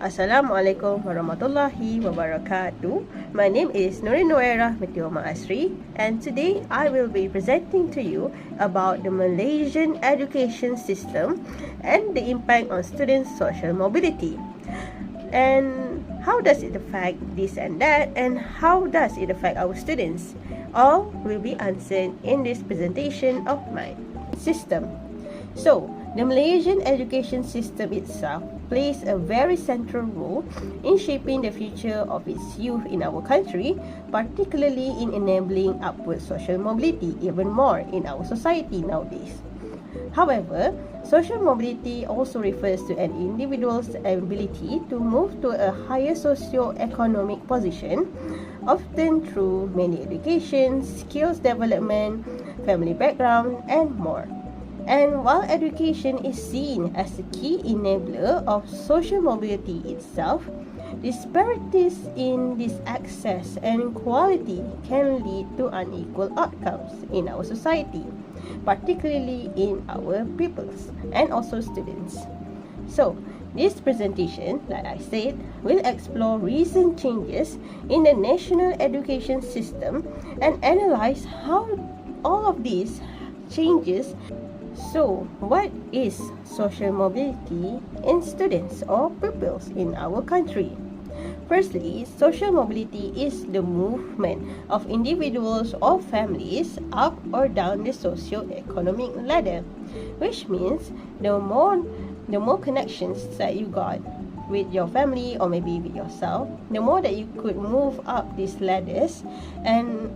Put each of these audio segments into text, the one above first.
Assalamualaikum warahmatullahi wabarakatuh. My name is Nurin Noera Metioma Asri, and today I will be presenting to you about the Malaysian education system and the impact on students' social mobility. And how does it affect this and that, and how does it affect our students? All will be answered in this presentation of my system. So, the Malaysian education system itself plays a very central role in shaping the future of its youth in our country, particularly in enabling upward social mobility even more in our society nowadays. However, social mobility also refers to an individual's ability to move to a higher socio-economic position, often through many education, skills development, family background, and more. And while education is seen as the key enabler of social mobility itself, disparities in this access and quality can lead to unequal outcomes in our society, particularly in our pupils and also students. So, this presentation, like I said, will explore recent changes in the national education system and analyze how all of these changes. So, what is social mobility in students or pupils in our country? Firstly, social mobility is the movement of individuals or families up or down the socio-economic ladder, which means the more connections that you got with your family or maybe with yourself, the more that you could move up these ladders, and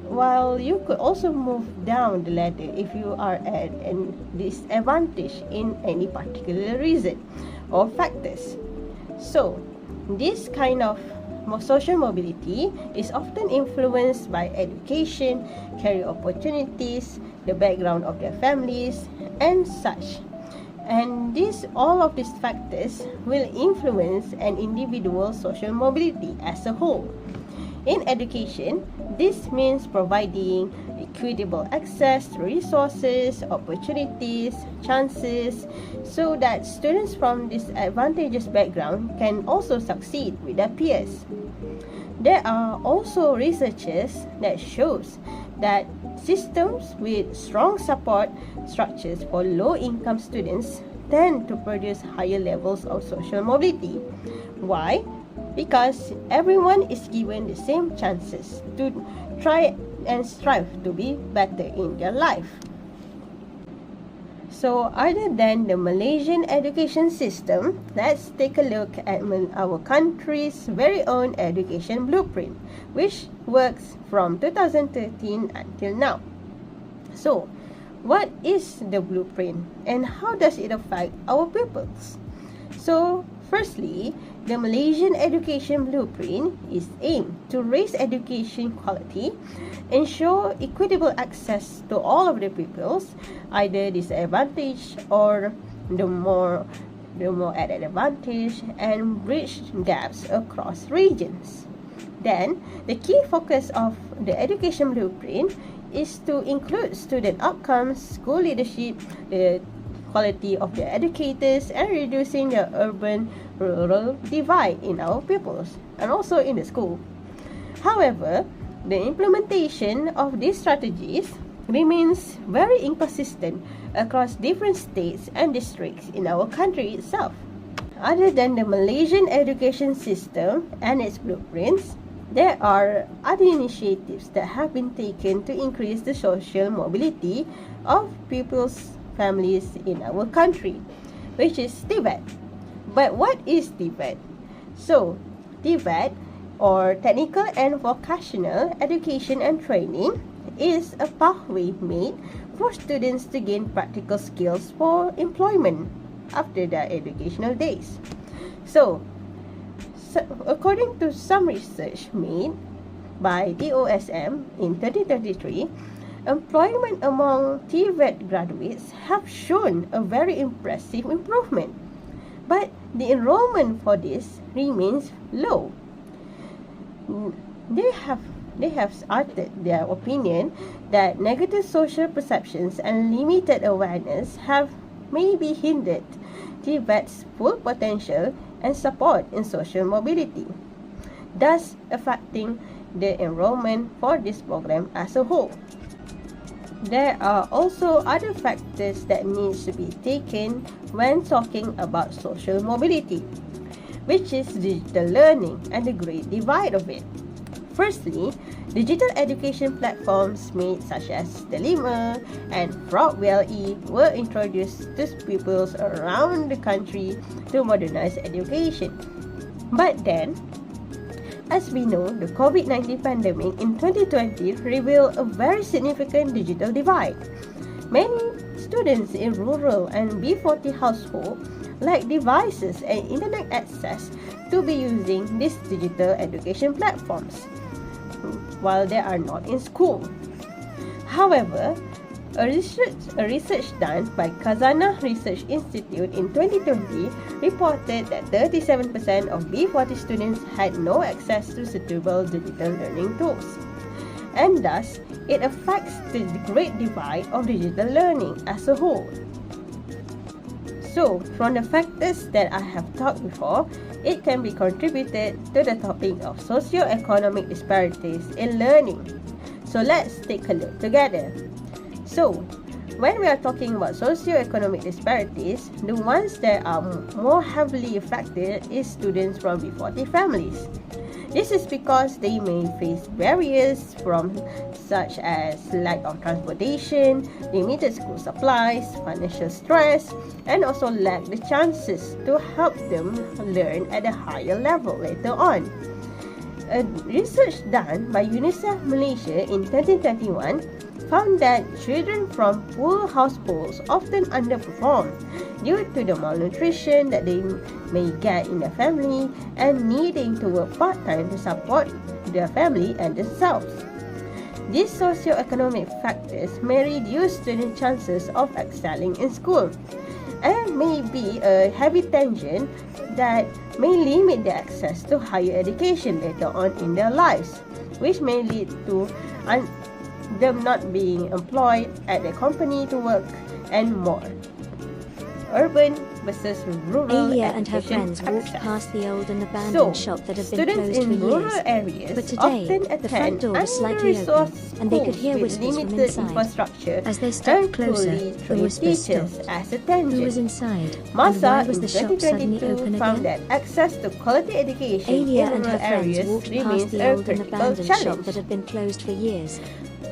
while you could also move down the ladder if you are at a disadvantage in any particular reason or factors. So, this kind of social mobility is often influenced by education, career opportunities, the background of their families, and such. And all of these factors will influence an individual's social mobility as a whole. In education, this means providing equitable access to resources, opportunities, chances, so that students from disadvantaged background can also succeed with their peers. There are also researches that shows that systems with strong support structures for low-income students tend to produce higher levels of social mobility. Why? Because everyone is given the same chances to try and strive to be better in their life. So, other than the Malaysian education system, let's take a look at our country's very own education blueprint, which works from 2013 until now. So, what is the blueprint and how does it affect our pupils? So, firstly, the Malaysian Education Blueprint is aimed to raise education quality, ensure equitable access to all of the pupils, either disadvantaged or the more at advantage, and bridge gaps across regions. Then, the key focus of the Education Blueprint is to include student outcomes, school leadership, the quality of the educators, and reducing the urban-rural divide in our pupils and also in the school. However, the implementation of these strategies remains very inconsistent across different states and districts in our country itself. Other than the Malaysian education system and its blueprints, there are other initiatives that have been taken to increase the social mobility of pupils' families in our country, which is TVET. But what is TVET? So, TVET, or Technical and Vocational Education and Training, is a pathway made for students to gain practical skills for employment after their educational days. So according to some research made by DOSM in 2033, employment among TVET graduates have shown a very impressive improvement, but the enrollment for this remains low. They have uttered their opinion that negative social perceptions and limited awareness have maybe hindered TVET's full potential and support in social mobility, thus affecting the enrollment for this program as a whole. There are also other factors that needs to be taken when talking about social mobility, which is digital learning and the great divide of it. Firstly, digital education platforms such as Delima and FraudWLE were introduced to pupils around the country to modernize education. But then, as we know, the COVID-19 pandemic in 2020 revealed a very significant digital divide. Many students in rural and B40 households lack devices and internet access to be using these digital education platforms while they are not in school. However, a research done by Kazana Research Institute in 2020 reported that 37% of B40 students had no access to suitable digital learning tools. And thus, it affects the great divide of digital learning as a whole. So, from the factors that I have talked before, it can be contributed to the topic of socio-economic disparities in learning. So, let's take a look together. So, when we are talking about socio-economic disparities, the ones that are more heavily affected is students from B40 families. This is because they may face barriers such as lack of transportation, limited school supplies, financial stress, and also lack the chances to help them learn at a higher level later on. A research done by UNICEF Malaysia in 2021 found that children from poor households often underperform due to the malnutrition that they may get in their family and needing to work part-time to support their family and themselves. These socio-economic factors may reduce student chances of excelling in school and may be a heavy tension that may limit their access to higher education later on in their lives, which may lead to them not being employed at the company to work and more. Urban versus rural Alia and her education friends walked access. past the old and abandoned shop that had been Students closed in for rural years. areas But today, often the front attend door was slightly open, under-resourced and they could hear schools with whispers from limited inside. infrastructure As they stepped and closer, poorly the trained whispers teachers stopped. as a Who tangent. was inside? And Masa why in was the shop suddenly 2022 open found again? that access to quality education Alia in and rural her friends areas walked past remains the a old and critical abandoned shop challenge. that had been closed for years.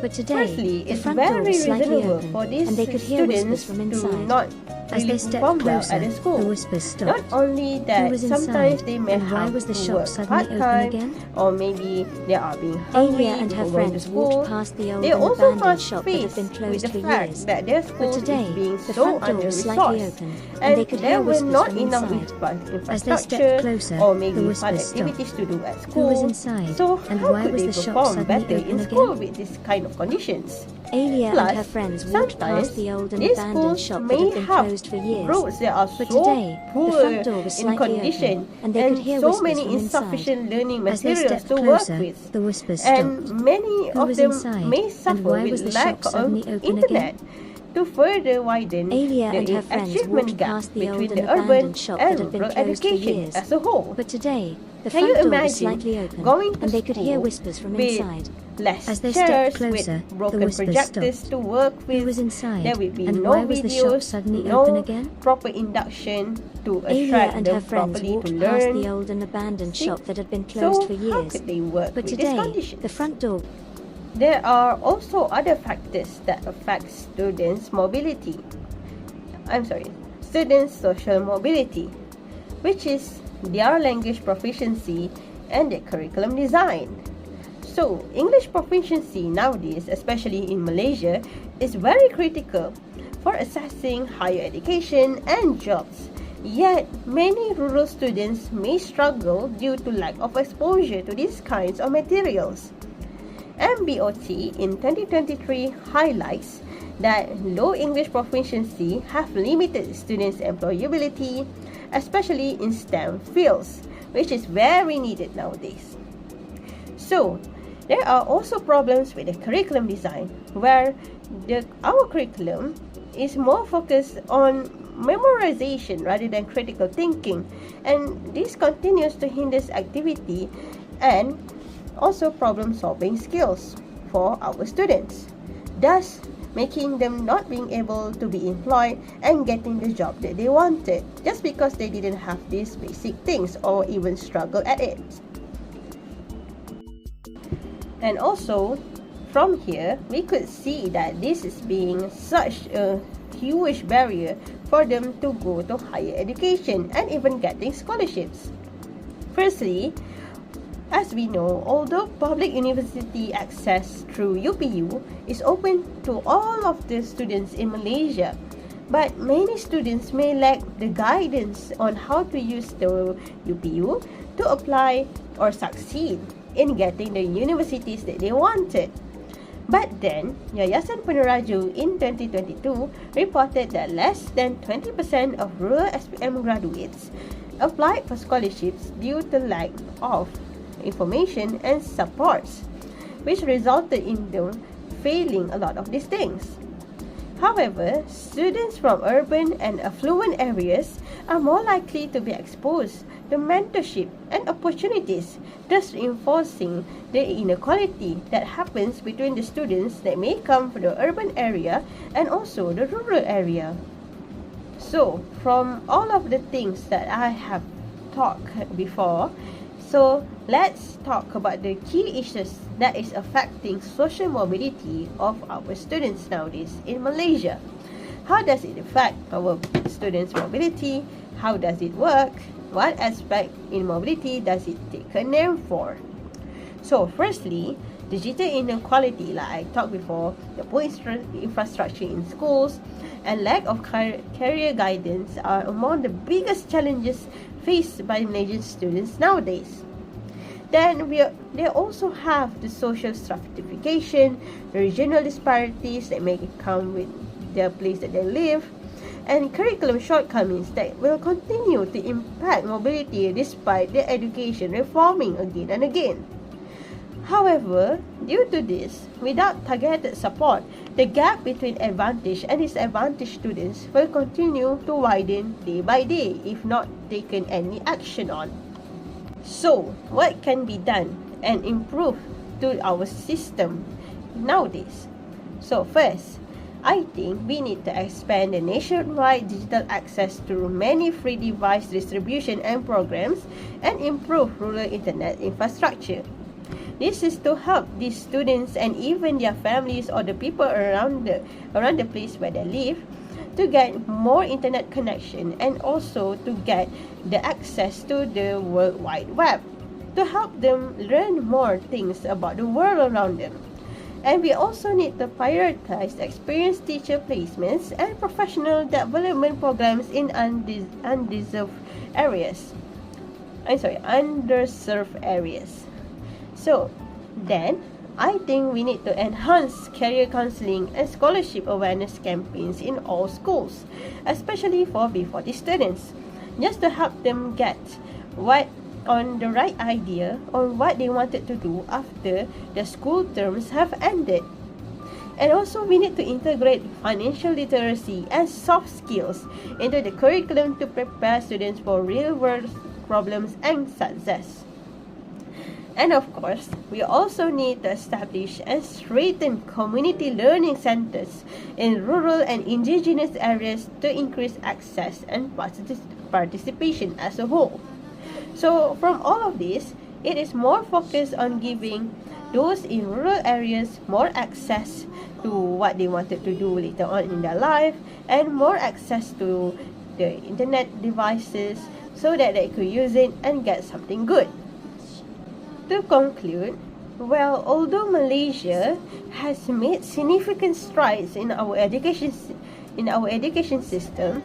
But today, Firstly, the it's front door very was slightly reasonable open, for these and they could hear whispers students from to inside. not As really they stepped perform well closer, at the school. the whispers stopped. Not only Who that, was sometimes inside? they may And why have was the to shop work suddenly open part-time, again? or maybe they are being hungry Alia and her before going to friends school. walked past the old They and also abandoned must shop that had face been with closed the for fact years. that their But school today, is being the so front door was slightly under-resourced, open, and and they could there hear were whispers not from enough inside. As they stepped infrastructure closer, or the maybe fun whispers stopped. activities to do at Who school. was inside? So And how why could was they the shop perform suddenly better in open school again? with this kind of conditions? Alia Plus, and her friends walked sometimes past the old and these abandoned schools shop that may had been have closed for years. roads that are But so today, the poor front door was in slightly condition open, and they could hear so whispers many from inside. insufficient learning As they materials stepped to work closer, with. the whispers stopped. And many Who of was them inside? may And suffer why was the with shop lack of suddenly open internet again? to further widen Alia the and her friends achievement walked gap past the between old the and urban abandoned shop that and had been rural closed for education years. as a whole. But today, the Can you front door was imagine slightly open, going to and they could hear school whispers from with inside. less As they chairs, stepped closer, with the broken whispers projectors stopped. to work with. Who was inside? There will be And no why was the shop videos, suddenly no open again? proper induction to Alia attract and them her friends properly to walked past the learn. old and abandoned See? shop that had been closed So for how years. could they work But with these today, conditions? the front door. There are also other factors that affect students' mobility. Students' social mobility, which is their language proficiency and their curriculum design. So, English proficiency nowadays, especially in Malaysia, is very critical for assessing higher education and jobs. Yet, many rural students may struggle due to lack of exposure to these kinds of materials. MBOT in 2023 highlights that low English proficiency have limited students' employability, especially in STEM fields, which is very needed nowadays. So, there are also problems with the curriculum design, where our curriculum is more focused on memorization rather than critical thinking, and this continues to hinder activity and also problem-solving skills for our students, thus making them not being able to be employed and getting the job that they wanted just because they didn't have these basic things or even struggle at it. And also, from here, we could see that this is being such a huge barrier for them to go to higher education and even getting scholarships. Firstly, as we know, although public university access through UPU is open to all of the students in Malaysia, but many students may lack the guidance on how to use the UPU to apply or succeed in getting the universities that they wanted. But then, Yayasan Peneraju in 2022 reported that less than 20% of rural SPM graduates applied for scholarships due to lack of information and supports, which resulted in them failing a lot of these things. However, students from urban and affluent areas are more likely to be exposed to mentorship and opportunities, thus reinforcing the inequality that happens between the students that may come from the urban area and also the rural area. So, from all of the things that I have talked before, so let's talk about the key issues that is affecting social mobility of our students nowadays in Malaysia. How does it affect our students' mobility? How does it work? What aspect in mobility does it take a name for? So firstly, digital inequality, like I talked before, the poor infrastructure in schools, and lack of career guidance are among the biggest challenges faced by Malaysian students nowadays. Then they also have the social stratification, the regional disparities that may come with the place that they live, and curriculum shortcomings that will continue to impact mobility despite the education reforming again and again. However, due to this, without targeted support, the gap between advantaged and disadvantaged students will continue to widen day by day if not taken any action on. So, what can be done and improved to our system nowadays? So first, I think we need to expand the nationwide digital access through many free device distribution and programs and improve rural internet infrastructure. This is to help these students and even their families or the people around the place where they live to get more internet connection and also to get the access to the World Wide Web to help them learn more things about the world around them. And we also need to prioritize experienced teacher placements and professional development programs in underserved areas. Underserved areas. So, then, I think we need to enhance career counseling and scholarship awareness campaigns in all schools, especially for B40 students, just to help them get on the right idea on what they wanted to do after the school terms have ended. And also, we need to integrate financial literacy and soft skills into the curriculum to prepare students for real-world problems and success. And of course, we also need to establish and strengthen community learning centers in rural and indigenous areas to increase access and participation as a whole. So from all of this, it is more focused on giving those in rural areas more access to what they wanted to do later on in their life and more access to the internet devices so that they could use it and get something good. To conclude, well, although Malaysia has made significant strides in our education system,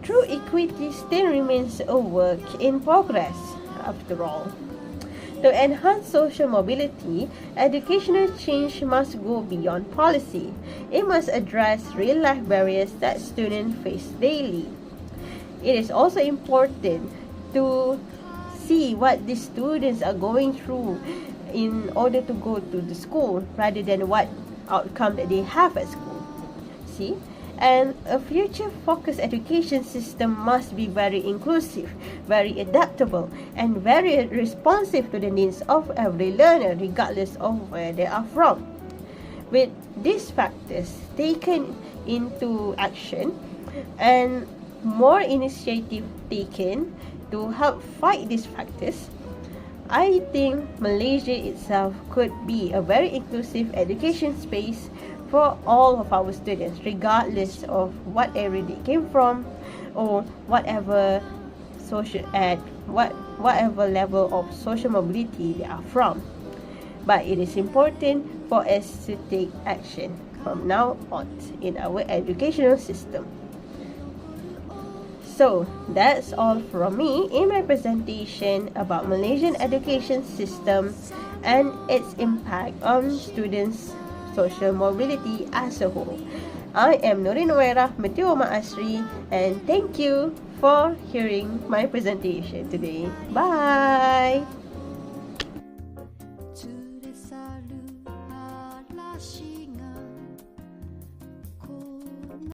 true equity still remains a work in progress. After all, to enhance social mobility, educational change must go beyond policy. It must address real-life barriers that students face daily. It is also important to see what the students are going through in order to go to the school rather than what outcome that they have at school. See? And a future-focused education system must be very inclusive, very adaptable, and very responsive to the needs of every learner, regardless of where they are from. With these factors taken into action and more initiative taken to help fight these factors, I think Malaysia itself could be a very inclusive education space for all of our students, regardless of what area they came from or whatever whatever level of social mobility they are from. But it is important for us to take action from now on in our educational system. So, that's all from me in my presentation about Malaysian education system and its impact on students' social mobility as a whole. I am Nurin Noera Metioma Asri, and thank you for hearing my presentation today. Bye! Tu le salut à la Chine.